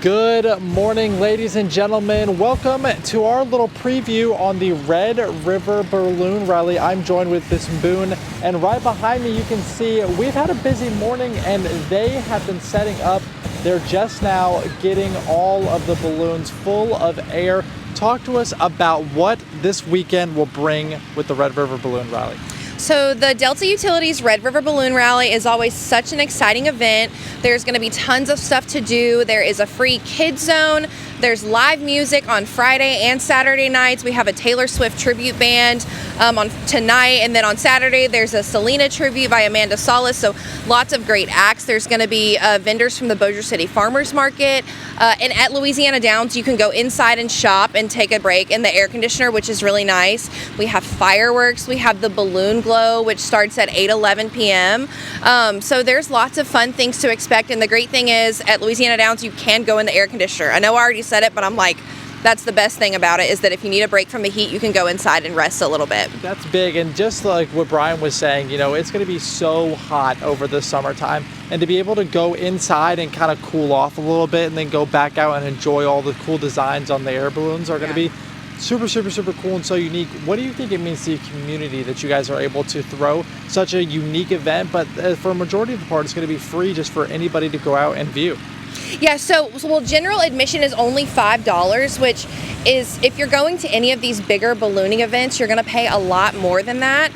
Good morning, ladies and gentlemen. Welcome to our little preview on the Red River Balloon Rally. I'm joined with Miss Boone, and right behind me you can see we've had a busy morning and they have been setting up. They're just now getting all of the balloons full of air. Talk to us about what this weekend will bring with the Red River Balloon Rally. So the Delta Utilities Red River Balloon Rally is always such an exciting event. There's going to be tons of stuff to do. There is a free kids zone. There's live music on Friday and Saturday nights. We have a Taylor Swift tribute band on tonight, and then on Saturday there's a Selena tribute by Amanda Solis. So lots of great acts. There's going to be vendors from the Bossier City Farmers Market, and at Louisiana Downs you can go inside and shop and take a break in the air conditioner, which is really nice. We have fireworks. We have the balloon glow, which starts at 8:11 p.m. So there's lots of fun things to expect, and the great thing is at Louisiana Downs you can go in the air conditioner. I know I already said it, but I'm like, that's the best thing about it, is that if you need a break from the heat, you can go inside and rest a little bit. That's big, and just like what Brian was saying, you know, it's going to be so hot over the summertime, and to be able to go inside and kind of cool off a little bit and then go back out and enjoy all the cool designs on the air balloons are going to be super cool and so unique. What do you think it means to the community that you guys are able to throw such a unique event, but for a majority of the part it's going to be free just for anybody to go out and view? Yeah, so general admission is only $5, which is, if you're going to any of these bigger ballooning events, you're going to pay a lot more than that.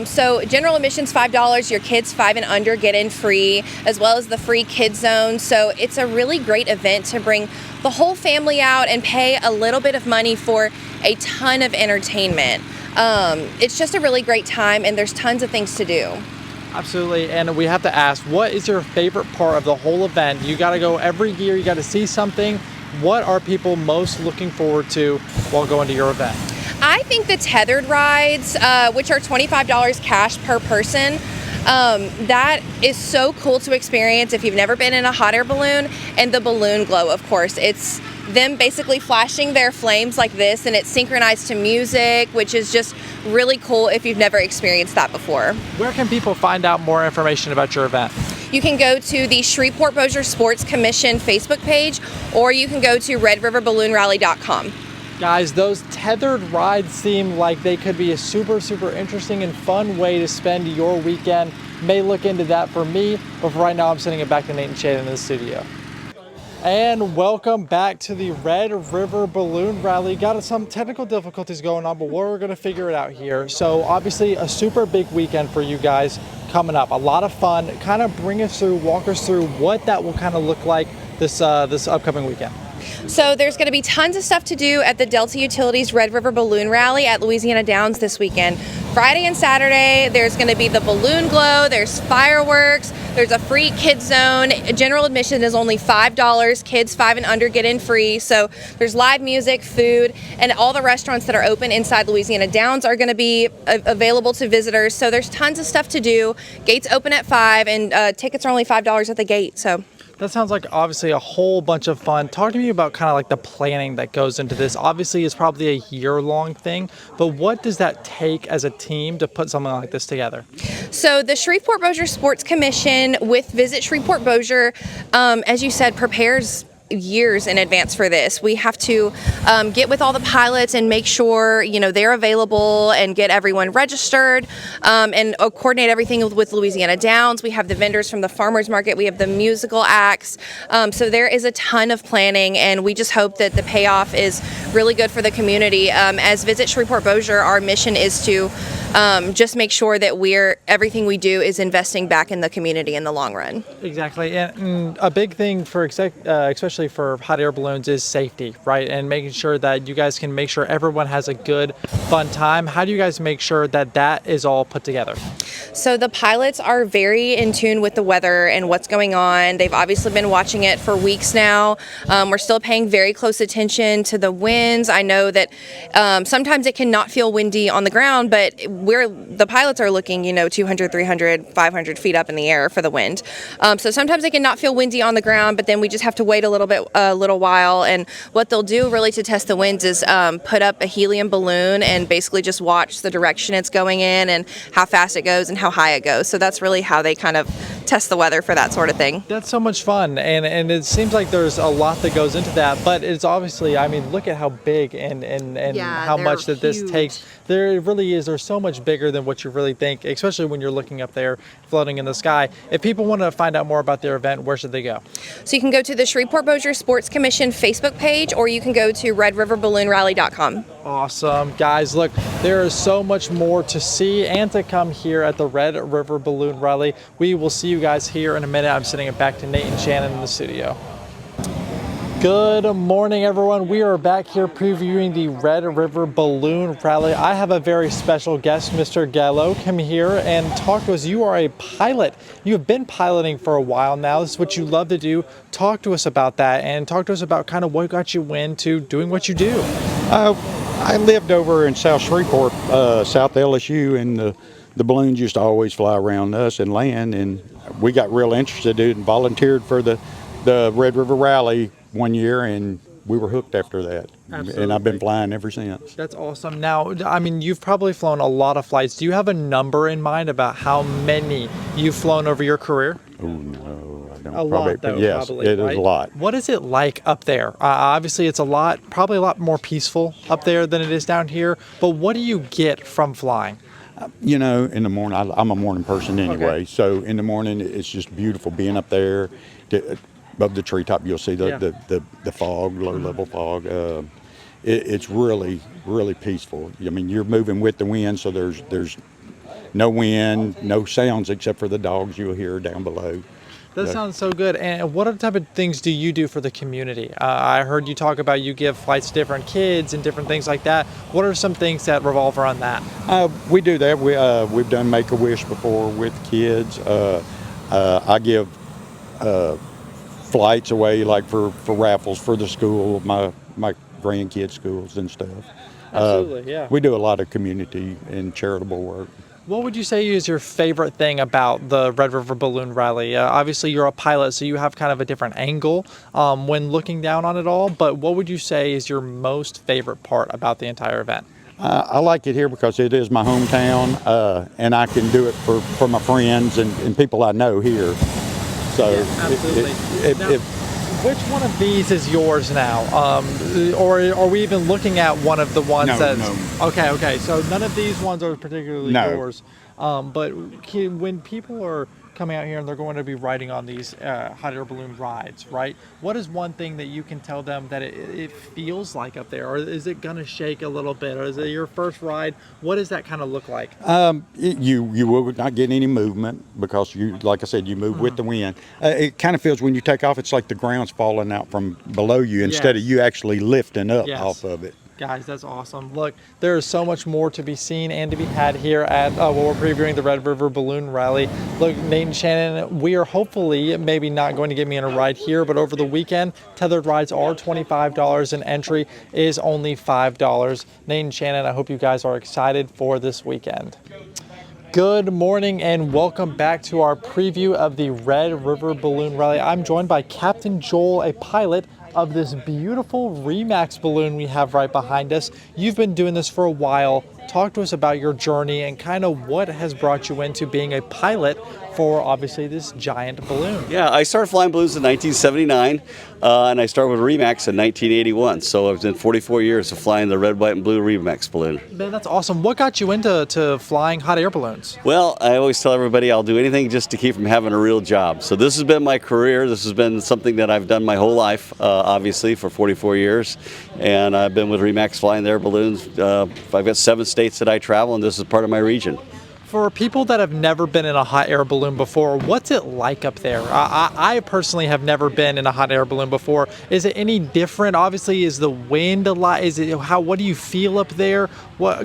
So general admission's $5. Your kids 5 and under get in free, as well as the free kids zone. So it's a really great event to bring the whole family out and pay a little bit of money for a ton of entertainment. It's just a really great time, and there's tons of things to do. Absolutely, and we have to ask, what is your favorite part of the whole event? You got to go every year, you got to see something. What are people most looking forward to while going to your event? I think the tethered rides, which are $25 cash per person, that is so cool to experience if you've never been in a hot air balloon. And the balloon glow, of course, it's them basically flashing their flames like this, and it's synchronized to music, which is just really cool if you've never experienced that before. Where can people find out more information about your event? You can go to the Shreveport Bossier Sports Commission Facebook page, or you can go to redriverballoonrally.com. Guys, those tethered rides seem like they could be a super interesting and fun way to spend your weekend. May look into that for me, but for right now I'm sending it back to Nate and Shane in the studio. And welcome back to the Red River Balloon Rally. Got some technical difficulties going on, but we're going to figure it out here. So obviously a super big weekend for you guys coming up. A lot of fun. Kind of walk us through what that will kind of look like this upcoming weekend. So there's going to be tons of stuff to do at the Delta Utilities Red River Balloon Rally at Louisiana Downs this weekend. Friday and Saturday, there's going to be the balloon glow, there's fireworks, there's a free kids zone. General admission is only $5. Kids 5 and under get in free. So there's live music, food, and all the restaurants that are open inside Louisiana Downs are going to be available to visitors. So there's tons of stuff to do. Gates open at 5, and tickets are only $5 at the gate. So that sounds like obviously a whole bunch of fun. Talk to me about kind of like the planning that goes into this. Obviously, it's probably a year-long thing, but what does that take as a team to put something like this together? So the Shreveport Bossier Sports Commission with Visit Shreveport Bossier, as you said, prepares years in advance for this. We have to get with all the pilots and make sure, you know, they're available and get everyone registered, and coordinate everything with Louisiana Downs. We have the vendors from the farmers market. We have the musical acts. So there is a ton of planning, and we just hope that the payoff is really good for the community. As Visit Shreveport Bossier, our mission is to just make sure that everything we do is investing back in the community in the long run. Exactly, and a big thing for especially for hot air balloons is safety, right? And making sure that you guys can make sure everyone has a good, fun time. How do you guys make sure that that is all put together? So the pilots are very in tune with the weather and what's going on. They've obviously been watching it for weeks now. We're still paying very close attention to the winds. I know that sometimes it can not feel windy on the ground, but the pilots are looking, 200, 300, 500 feet up in the air for the wind. So sometimes it can not feel windy on the ground, but then we just have to wait a little while. And what they'll do really to test the winds is put up a helium balloon and basically just watch the direction it's going in and how fast it goes and how high it goes. So that's really how they kind of test the weather for that sort of thing. That's so much fun, and it seems like there's a lot that goes into that, but it's obviously, I mean, look at how big and how much that this takes. There really is. There's so much bigger than what you really think, especially when you're looking up there floating in the sky. If people want to find out more about their event, where should they go? So you can go to the Shreveport-Bossier Sports Commission Facebook page, or you can go to redriverballoonrally.com. Awesome. Guys, look, there is so much more to see and to come here at the Red River Balloon Rally. We will see you guys here in a minute. I'm sending it back to Nate and Shannon in the studio. Good morning, everyone. We are back here previewing the Red River Balloon Rally. I have a very special guest, Mr. Gallo. Come here and talk to us. You are a pilot. You have been piloting for a while now. This is what you love to do. Talk to us about that and talk to us about kind of what got you into doing what you do. I lived over in South Shreveport, South LSU, and the balloons used to always fly around us and land, and we got real interested in it and volunteered for the Red River Rally one year, and we were hooked after that. Absolutely. And I've been flying ever since. That's awesome. Now, I mean, you've probably flown a lot of flights. Do you have a number in mind about how many you've flown over your career? Oh, no, I don't. A lot, though, yes, probably, it right? is a lot. What is it like up there? Obviously, it's probably a lot more peaceful up there than it is down here. But what do you get from flying? In the morning, I'm a morning person anyway. Okay. So in the morning, it's just beautiful being up there. Above the treetop, you'll see the fog, low-level fog. It's really, really peaceful. I mean, you're moving with the wind, so there's no wind, no sounds except for the dogs you'll hear down below. That sounds so good. And what type of things do you do for the community? I heard you talk about you give flights to different kids and different things like that. What are some things that revolve around that? We do that. We've done Make-A-Wish before with kids. I give flights away like for raffles for the school, my grandkids' schools and stuff. Absolutely, yeah. We do a lot of community and charitable work. What would you say is your favorite thing about the Red River Balloon Rally? Obviously, you're a pilot, so you have kind of a different angle when looking down on it all. But what would you say is your most favorite part about the entire event? I like it here because it is my hometown, and I can do it for my friends and people I know here. So, absolutely. Which one of these is yours now? Or are we even looking at one of the ones No. Okay. So none of these ones are particularly yours. But when people are coming out here and they're going to be riding on these hot air balloon rides, right? What is one thing that you can tell them that it feels like up there? Or is it going to shake a little bit? Or is it your first ride? What does that kind of look like? You will not get any movement because like I said, you move with the wind. It kind of feels when you take off, it's like the ground's falling out from below you instead of you actually lifting up off of it. Guys, that's awesome. Look, there is so much more to be seen and to be had here at we're previewing the Red River Balloon Rally. Look, Nate and Shannon, we are hopefully maybe not going to get me in a ride here, but over the weekend, tethered rides are $25 and entry is only $5. Nate and Shannon, I hope you guys are excited for this weekend. Good morning and welcome back to our preview of the Red River Balloon Rally. I'm joined by Captain Joel, a pilot of this beautiful Remax balloon we have right behind us. You've been doing this for a while. Talk to us about your journey and kind of what has brought you into being a pilot for obviously this giant balloon. Yeah, I started flying balloons in 1979 and I started with Remax in 1981. So I've done 44 years of flying the red, white, and blue Remax balloon. Man, that's awesome. What got you into flying hot air balloons? Well, I always tell everybody I'll do anything just to keep from having a real job. So this has been my career. This has been something that I've done my whole life, obviously, for 44 years. And I've been with Remax flying their balloons. I've got 7 states that I travel, and this is part of my region. For people that have never been in a hot air balloon before, what's it like up there? I personally have never been in a hot air balloon before. Is it any different? Obviously, is the wind a lot? What do you feel up there?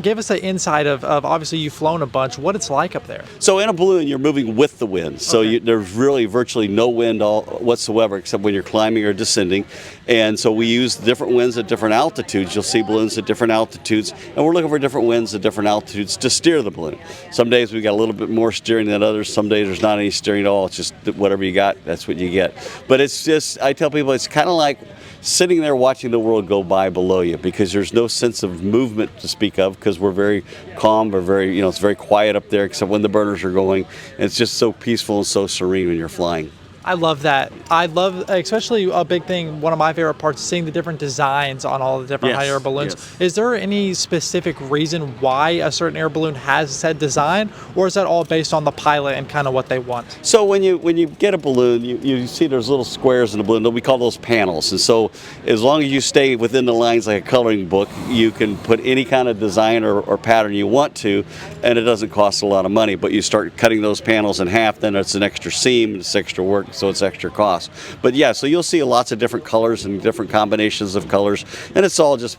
Give us an insight of obviously you've flown a bunch, what it's like up there. So in a balloon, you're moving with the wind. So Okay. there's really virtually no wind whatsoever except when you're climbing or descending. And so we use different winds at different altitudes. You'll see balloons at different altitudes. And we're looking for different winds at different altitudes to steer the balloon. Some days we got a little bit more steering than others. Some days there's not any steering at all. It's just whatever you got, that's what you get. But it's just, I tell people, it's kind of like sitting there watching the world go by below you, because there's no sense of movement to speak of, because we're very calm, we're very, it's very quiet up there except when the burners are going. And it's just so peaceful and so serene when you're flying. I love that. I love, especially a big thing, one of my favorite parts, seeing the different designs on all the different hot air balloons. Yes. Is there any specific reason why a certain air balloon has said design, or is that all based on the pilot and kind of what they want? So when you get a balloon, you see there's little squares in the balloon. We call those panels. And so as long as you stay within the lines like a coloring book, you can put any kind of design or pattern you want to, and it doesn't cost a lot of money. But you start cutting those panels in half, then it's an extra seam, it's extra work, so it's extra cost. But yeah, so you'll see lots of different colors and different combinations of colors, and it's all just,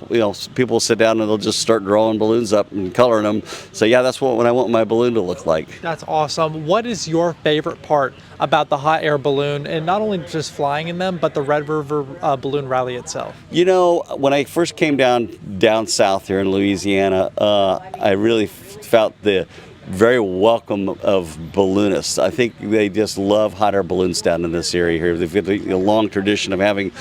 people sit down and they'll just start drawing balloons up and coloring them. So yeah, that's what I want my balloon to look like. That's awesome. What is your favorite part about the hot air balloon, and not only just flying in them, but the Red River Balloon Rally itself? When I first came down south here in Louisiana, I really felt the very welcome of balloonists. I think they just love hot air balloons down in this area here. They've got a long tradition of having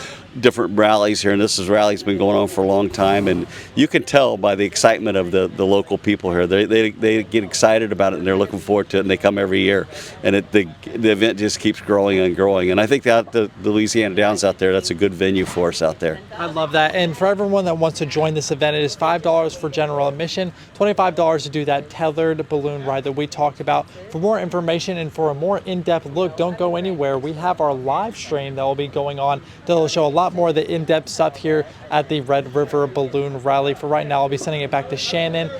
different rallies here, and this rally's been going on for a long time, and you can tell by the excitement of the local people here. They get excited about it, and they're looking forward to it, and they come every year, and the event just keeps growing and growing. And I think that the Louisiana Downs out there, that's a good venue for us out there. I love that. And for everyone that wants to join this event, it is $5 for general admission, $25 to do that tethered balloon ride that we talked about. For more information and for a more in-depth look, don't go anywhere. We have our live stream that will be going on that will show a lot more of the in-depth stuff here at the Red River Balloon Rally. For right now, I'll be sending it back to Shannon.